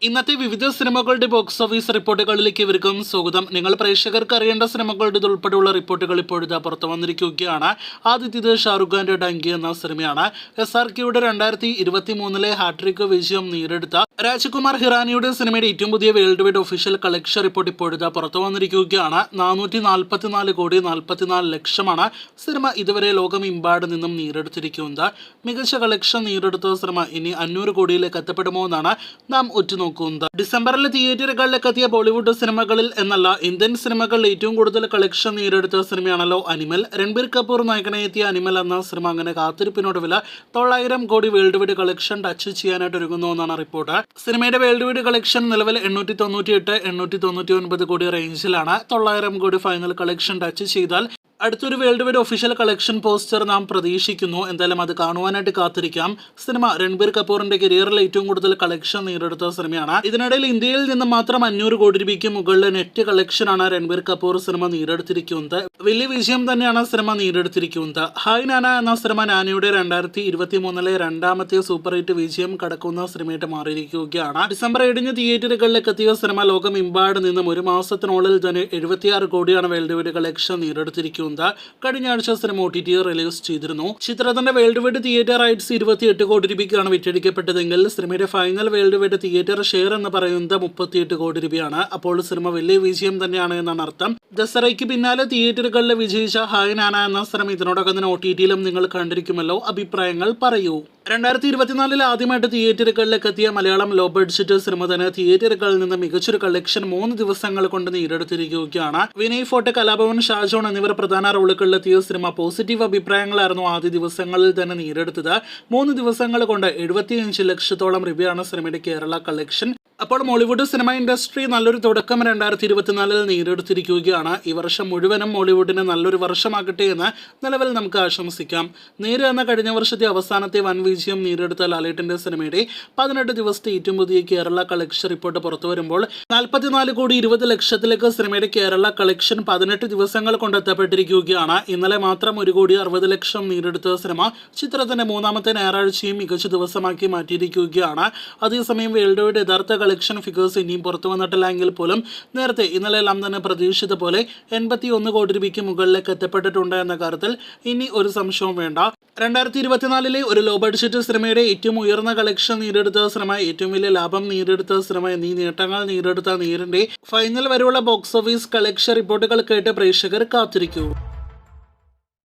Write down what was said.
ഇന്നത്തെ വിവിധ സിനിമകളുടെ ബോക്സ് ഓഫീസ് റിപ്പോർട്ടുകളിലേക്ക് ഇവർക്കും സ്വാഗതം. നിങ്ങൾ പ്രേക്ഷകർക്ക് അറിയേണ്ട സിനിമകളുടെ ഉൾപ്പെടെയുള്ള റിപ്പോർട്ടുകൾ ഇപ്പോഴത്തെ പുറത്തു വന്നിരിക്കുകയാണ്. ആദ്യത്തേത് ഷാറുഖ് ഖാന്റെ ഡങ്കി എന്ന സിനിമയാണ്. SRKയുടെ 2023 ഹാട്രിക് വിജയം നേടിയെടുത്ത രാജകുമാർ ഹിറാനിയുടെ സിനിമയുടെ ഏറ്റവും പുതിയ world wide official collection report ഇപ്പോഴത്തെ പുറത്തു വന്നിരിക്കുകയാണ്. 444 കോടി 44 ലക്ഷമാണ് സിനിമ ഇതുവരെ ലോകമെമ്പാട് നിന്നും നേടിയെടുത്തിരിക്കുന്നത്. മികച്ച കളക്ഷൻ നേടിയെടുത്ത സിനിമ ഇനി 500 കോടിയിലേക്ക് എത്തപ്പെടുമോ എന്നാണ് നാം ഉറ്റുനോക്കുന്നത്. ഡിസംബറിൽ തിയേറ്ററുകളിലേക്ക് എത്തിയ ബോളിവുഡ് സിനിമകളിൽ എന്നല്ല ഇന്ത്യൻ സിനിമകളിൽ ഏറ്റവും കൂടുതൽ കളക്ഷൻ നേടിയെടുത്ത സിനിമയാണല്ലോ അനിമൽ. രൺബീർ കപൂർ നായകനായി എത്തിയ അനിമൽ എന്ന സിനിമ അങ്ങനെ കാത്തിരിപ്പിനൊടുവിൽ 900 കോടി വേൾഡ് വൈഡ് കളക്ഷൻ ടച്ച് ചെയ്യാനായിട്ട് ഒരുങ്ങുന്നു എന്നാണ് റിപ്പോർട്ട്. സിനിമയുടെ വേൾഡ് വൈഡ് കളക്ഷൻ നിലവിൽ 898 899 കോടി റേഞ്ചിലാണ്. 900 കോടി ഫൈനൽ കളക്ഷൻ ടച്ച് ചെയ്താൽ അടുത്തൊരു world wide official collection poster നാം പ്രതീക്ഷിക്കുന്നു. എന്തായാലും അത് കാണുവാനായിട്ട് കാത്തിരിക്കാം. സിനിമ രൺബീർ കപൂറിന്റെ കരിയറിൽ ഏറ്റവും കൂടുതൽ കളക്ഷൻ നേടിയെടുത്ത സിനിമയാണ്. ഇതിനിടയിൽ ഇന്ത്യയിൽ നിന്ന് മാത്രം 500 കോടി രൂപയ്ക്ക് മുകളിലെ നെറ്റ് കളക്ഷനാണ് രൺബീർ കപൂർ സിനിമ നേടിയെടുത്തിരിക്കുന്നത്. വലിയ വിജയം തന്നെയാണ് സിനിമ നേടിയെടുത്തിരിക്കുന്നത്. ഹായ് നാന എന്ന സിനിമ നാനയുടെ 2023 രണ്ടാമത്തെ സൂപ്പർ ഹിറ്റ് വിജയം കടക്കുന്ന സിനിമയായിട്ട് മാറിയിരിക്കുകയാണ്. ഡിസംബർ 7 തിയേറ്ററുകളിലേക്ക് എത്തിയ സിനിമ ലോകമെമ്പാട് നിന്നും ഒരു മാസത്തിനുള്ളിൽ തന്നെ 76 കോടിയാണ് വേൾഡ് വൈഡ് കളക്ഷൻ നേടിയെടുത്തിരിക്കുന്നത്. കഴിഞ്ഞ ആഴ്ച സിനിമ OTT റിലീസ് ചെയ്തിരുന്നു. ചിത്രത്തിന്റെ വേൾഡ് വൈഡ് തിയേറ്റർ റൈറ്റ്സ് 28 കോടി രൂപയ്ക്കാണ് വിറ്റഴിക്കപ്പെട്ടതെങ്കിൽ സിനിമയുടെ final world wide theatre share എന്ന് പറയുന്നത് 38 കോടി രൂപയാണ്. അപ്പോൾ സിനിമ വലിയ വിജയം തന്നെയാണ് എന്നാണ് അർത്ഥം. ദസറയ്ക്ക് പിന്നാലെ തിയേറ്ററുകളിൽ വിജയിച്ച ഹായ് നാന എന്ന സിനിമ ഇതിനോടകം തന്നെ OTTയിലും നിങ്ങൾ കണ്ടിരിക്കുമല്ലോ. അഭിപ്രായങ്ങൾ പറയൂ. 2024 ആദ്യമായിട്ട് തിയേറ്ററുകളിലേക്ക് എത്തിയ മലയാളം ലോ ബഡ്ജറ്റ് സിനിമ തന്നെ തിയേറ്ററുകളിൽ നിന്ന് മികച്ചൊരു കളക്ഷൻ 3 ദിവസങ്ങൾ കൊണ്ട് നേടിയെടുത്തിരിക്കുകയാണ്. വിനയ് ഫോർട്ട്, കലാഭവൻ, ഷാജോൺ എന്നിവർ പ്രധാന റോളുകളിലെത്തിയ സിനിമ പോസിറ്റീവ് അഭിപ്രായങ്ങളായിരുന്നു ആദ്യ ദിവസങ്ങളിൽ തന്നെ നേടിയെടുത്തത്. 3 ദിവസങ്ങൾ കൊണ്ട് 75 ലക്ഷത്തോളം രൂപയാണ് സിനിമയുടെ കേരള കളക്ഷൻ. അപ്പോൾ മോളിവുഡ് സിനിമ ഇൻഡസ്ട്രി നല്ലൊരു തുടക്കം 2024 നേടിയെടുത്തിരിക്കുകയാണ്. ഈ വർഷം മുഴുവനും മോളിവുഡിന് നല്ലൊരു വർഷമാകട്ടെ എന്ന് നിലവിൽ നമുക്ക് ആശംസിക്കാം. നേരെ എന്ന കഴിഞ്ഞ വർഷത്തെ അവസാനത്തെ വൻ വിജയം നേടിയെടുത്ത ലാലേട്ടന്റെ സിനിമയുടെ 18 ദിവസത്തെ ഏറ്റവും പുതിയ കേരള കളക്ഷൻ റിപ്പോർട്ട് പുറത്തു വരുമ്പോൾ 44 കോടി 20 ലക്ഷത്തിലേക്ക് സിനിമയുടെ കേരള കളക്ഷൻ 18 ദിവസങ്ങൾ കൊണ്ട് എത്തപ്പെട്ടിരിക്കുകയാണ്. ഇന്നലെ മാത്രം 1 കോടി 60 ലക്ഷം നേടിയെടുത്ത സിനിമ ചിത്രത്തിന്റെ 3ാമത്തെ ഞായറാഴ്ചയും മികച്ച ദിവസമാക്കി മാറ്റിയിരിക്കുകയാണ്. അതേസമയം വേൾഡ് വൈഡ് യഥാർത്ഥ കളക്ഷൻ ഫിഗേഴ്സ് ഇനിയും പുറത്തു വന്നിട്ടില്ലെങ്കിൽ പോലും നേരത്തെ ഇന്നലെ എല്ലാം തന്നെ പ്രതീക്ഷിച്ച പോലെ 81 കോടി രൂപയ്ക്ക് മുകളിലേക്ക് എത്തപ്പെട്ടിട്ടുണ്ട് എന്ന കാര്യത്തിൽ ഇനി ഒരു സംശയവും വേണ്ട. 2024 ഒരു ലോ ബഡ്ജറ്റ് സിനിമയുടെ ഏറ്റവും ഉയർന്ന കളക്ഷൻ നേടിയെടുത്ത സിനിമ, ഏറ്റവും വലിയ ലാഭം നേടിയെടുത്ത സിനിമ എന്നീ നേട്ടങ്ങൾ നേടിയെടുത്ത നേരിന്റെ ഫൈനൽ വരെയുള്ള ബോക്സ് ഓഫീസ് കളക്ഷൻ റിപ്പോർട്ടുകൾ കേട്ട് പ്രേക്ഷകർ കാത്തിരിക്കൂ.